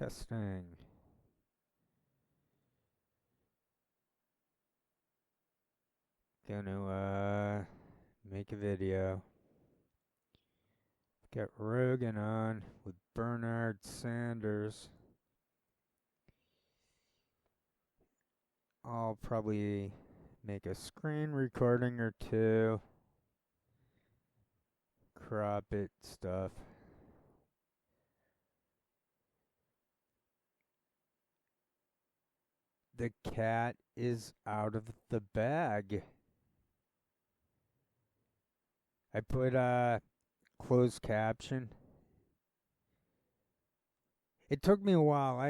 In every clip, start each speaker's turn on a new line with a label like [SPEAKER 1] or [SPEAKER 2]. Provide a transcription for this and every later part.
[SPEAKER 1] Testing. Gonna make a video. Get Rogan on with Bernard Sanders. I'll probably make a screen recording or two. Crop it stuff. The cat is out of the bag. I put a closed caption. It took me a while. I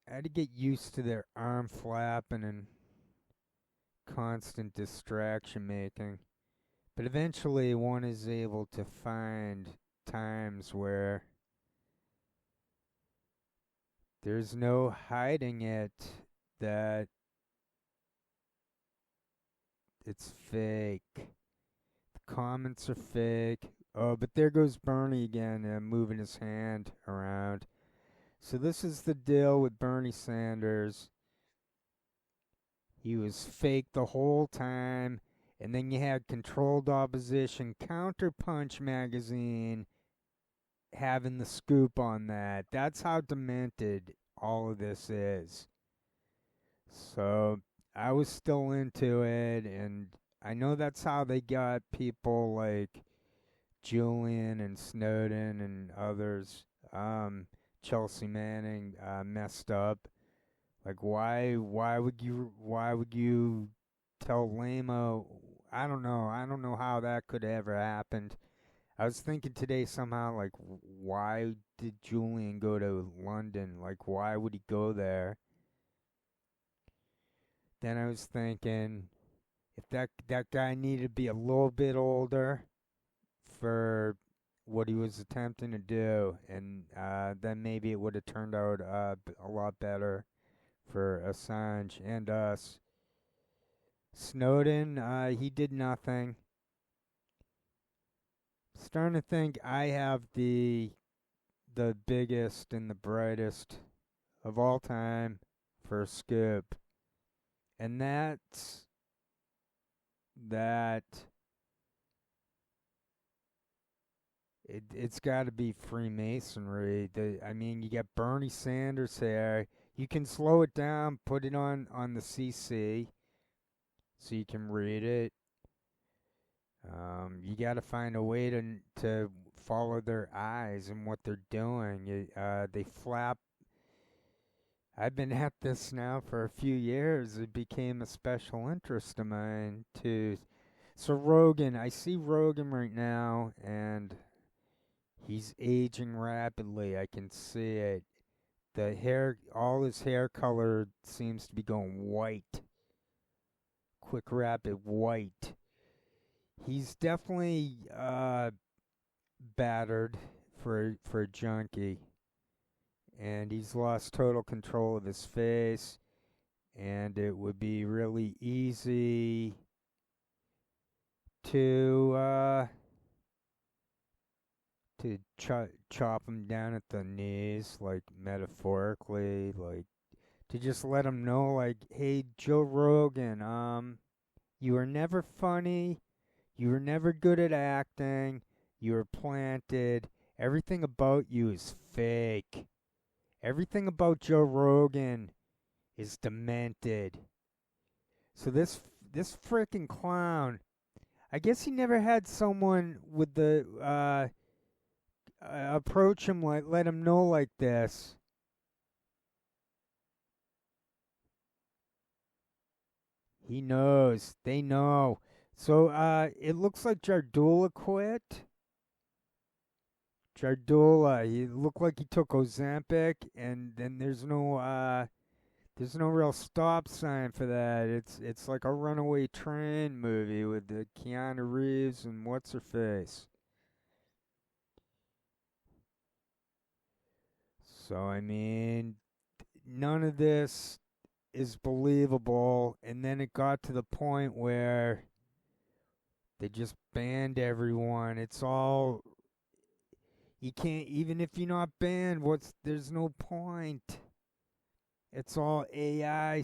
[SPEAKER 1] had to get used to their arm flapping and constant distraction making. But eventually one is able to find times where there's no hiding it, that it's fake. The comments are fake. Oh, but there goes Bernie again, moving his hand around. So this is the deal with Bernie Sanders. He was fake the whole time. And then you had Controlled Opposition, Counterpunch magazine, having the scoop on that. That's how demented all of this is. So I was still into it, and I know that's how they got people like Julian and Snowden and others, Chelsea Manning, messed up. Like why would you tell Lamo? I don't know how that could ever happened. I was thinking today somehow, like, why did Julian go to London? Like, why would he go there? Then I was thinking, if that guy needed to be a little bit older for what he was attempting to do, and then maybe it would have turned out a lot better for Assange and us. Snowden, he did nothing. Starting to think I have the biggest and the brightest of all time for a scoop. And that it's got to be Freemasonry. I mean, you got Bernie Sanders here. You can slow it down, put it on the CC so you can read it. You got to find a way to follow their eyes and what they're doing. They flap. I've been at this now for a few years. It became a special interest of mine too. So Rogan, I see Rogan right now, and he's aging rapidly. I can see it. The hair, all his hair color seems to be going white. Quick, rapid white. He's definitely battered for a junkie, and he's lost total control of his face. And it would be really easy to chop him down at the knees, like metaphorically, like to just let him know, like, hey, Joe Rogan, you were never funny, you were never good at acting, you were planted, everything about you is fake, everything about Joe Rogan is demented. So this freaking clown, I guess he never had someone with the approach him, like, let him know like this. He knows. They know. So it looks like Jardula quit. Jardula, he looked like he took Ozempic, and then there's no real stop sign for that. It's like a runaway train movie with the Keanu Reeves and what's her face. So I mean, none of this is believable. And then it got to the point where they just banned everyone. It's all, You can't, even if you're not banned, there's no point. It's all AI.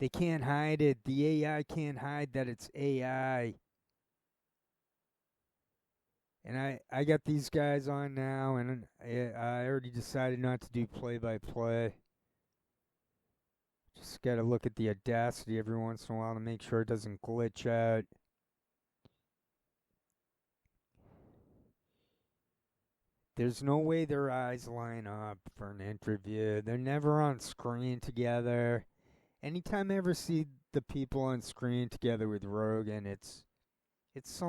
[SPEAKER 1] They can't hide it. The AI can't hide that it's AI. And I got these guys on now, and I already decided not to do play-by-play. Just got to look at the Audacity every once in a while to make sure it doesn't glitch out. There's no way their eyes line up for an interview. They're never on screen together. Anytime I ever see the people on screen together with Rogan, it's it's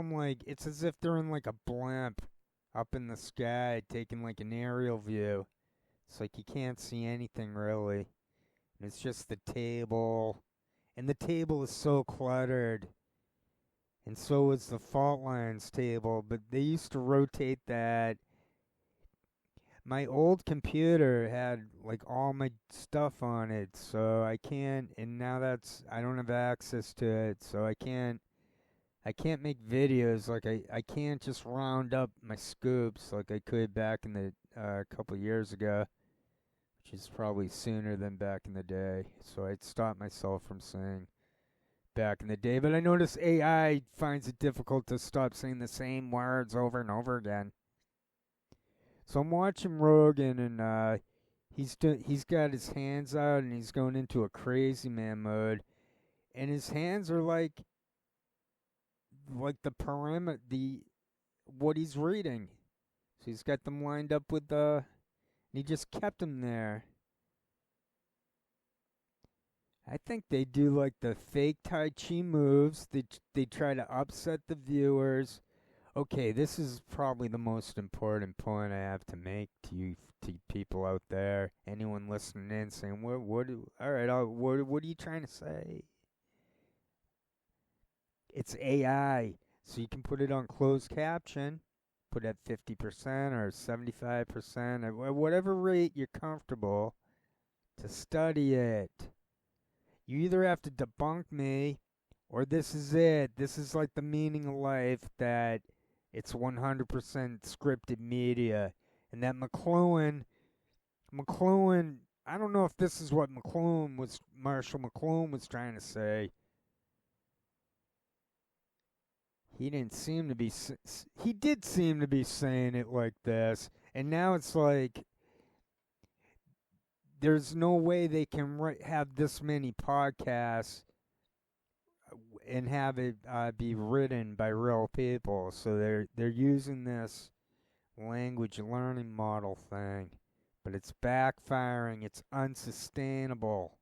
[SPEAKER 1] as if they're in like a blimp up in the sky taking like an aerial view. It's like you can't see anything really. And it's just the table. And the table is so cluttered. And so is the fault lines table, but they used to rotate that. My old computer had like all my stuff on it, so I can't, and now I don't have access to it, so I can't make videos like I can't just round up my scoops like I could back in the couple years ago, which is probably sooner than back in the day. So I'd stop myself from saying back in the day, but I notice AI finds it difficult to stop saying the same words over and over again. So I'm watching Rogan, and he's got his hands out and he's going into a crazy man mode, and his hands are like the perimeter, the what he's reading. So he's got them lined up with and he just kept them there. I think they do like the fake Tai Chi moves. They try to upset the viewers. Okay, this is probably the most important point I have to make to you, to people out there, anyone listening in, saying, all right, what are you trying to say? It's AI, so you can put it on closed caption, put at 50% or 75%, or whatever rate you're comfortable to study it. You either have to debunk me, or this is it. This is like the meaning of life, that it's 100% scripted media. And that McLuhan, I don't know if this is what Marshall McLuhan was trying to say. He didn't seem to be, he did seem to be saying it like this. And now it's like, there's no way they can have this many podcasts and have it be written by real people. So they're using this language learning model thing, but it's backfiring. It's unsustainable.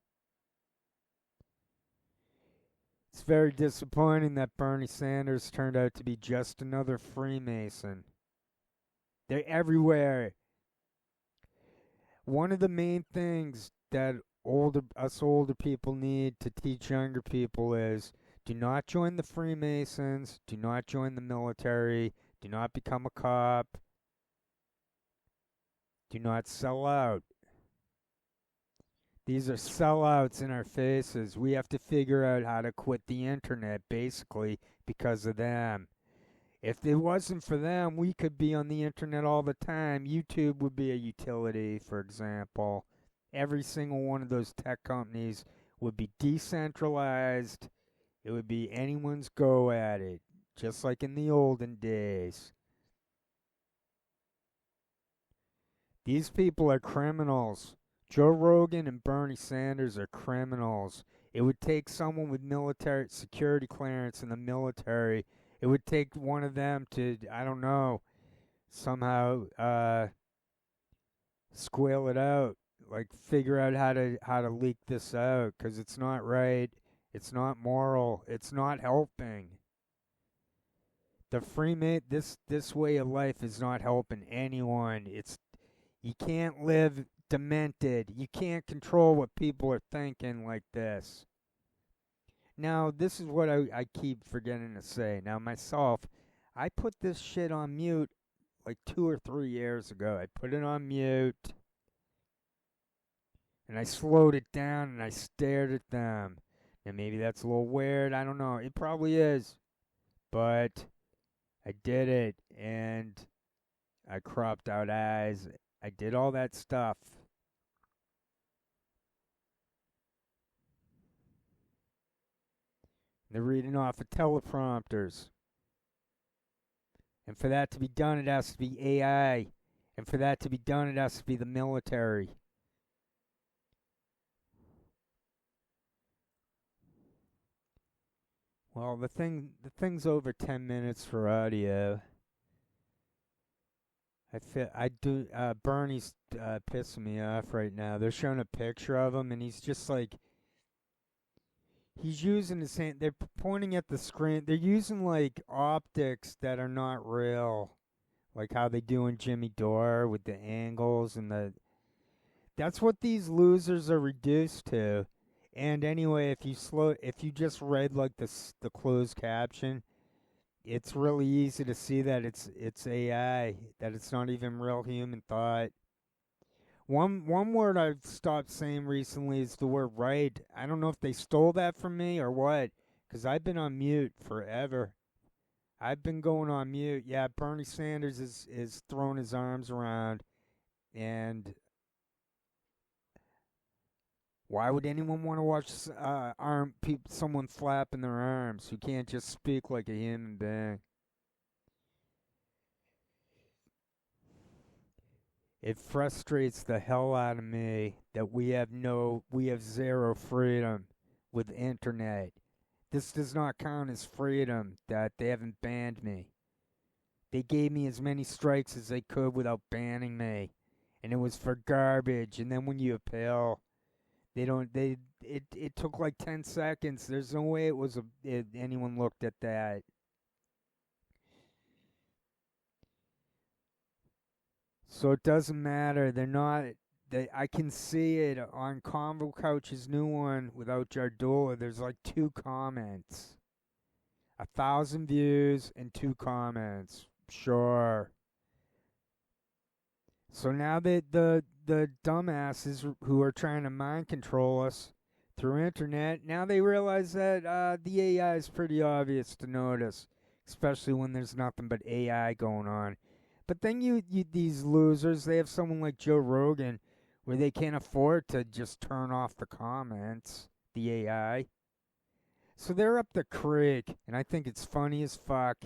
[SPEAKER 1] It's very disappointing that Bernie Sanders turned out to be just another Freemason. They're everywhere. One of the main things that us older people need to teach younger people is, do not join the Freemasons, do not join the military, do not become a cop, do not sell out. These are sellouts in our faces. We have to figure out how to quit the internet, basically, because of them. If it wasn't for them, we could be on the internet all the time. YouTube would be a utility, for example. Every single one of those tech companies would be decentralized. It would be anyone's go at it, just like in the olden days. These people are criminals. Joe Rogan and Bernie Sanders are criminals. It would take someone with military security clearance in the military. It would take one of them to, I don't know, somehow squeal it out, like figure out how to leak this out, because it's not right, it's not moral, it's not helping. This way of life is not helping anyone. You can't live demented. You can't control what people are thinking like this. Now, this is what I keep forgetting to say. Now, myself, I put this shit on mute like 2 or 3 years ago. I put it on mute, and I slowed it down, and I stared at them. Now, maybe that's a little weird. I don't know. It probably is. But I did it, and I cropped out eyes. I did all that stuff. They're reading off of teleprompters. And for that to be done, it has to be AI. And for that to be done, it has to be the military. Well, the thing's over 10 minutes for audio. I do. Bernie's pissing me off right now. They're showing a picture of him, and he's just like he's using his hand. They're pointing at the screen. They're using like optics that are not real, like how they do in Jimmy Dore with the angles and the. That's what these losers are reduced to. And anyway, if you just read like the closed caption, it's really easy to see that it's AI, that it's not even real human thought. One word I've stopped saying recently is the word right. I don't know if they stole that from me or what, because I've been on mute forever. I've been going on mute. Yeah, Bernie Sanders is throwing his arms around, and why would anyone want to watch someone flapping their arms who can't just speak like a human being? It frustrates the hell out of me that we have zero freedom with internet. This does not count as freedom that they haven't banned me. They gave me as many strikes as they could without banning me. And it was for garbage. And then when you appeal, they don't they it took like 10 seconds. There's no way anyone looked at that. So it doesn't matter. They're not. I can see it on Convo Couch's new one without Jardula. There's like 2 comments, 1,000 views and 2 comments. Sure. So now the dumbasses who are trying to mind control us through internet, now they realize that the AI is pretty obvious to notice, especially when there's nothing but AI going on. But then you these losers, they have someone like Joe Rogan where they can't afford to just turn off the comments, the AI. So they're up the creek, and I think it's funny as fuck.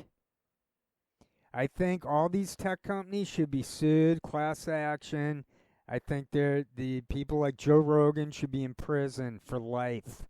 [SPEAKER 1] I think all these tech companies should be sued, class action. I think the people like Joe Rogan should be in prison for life.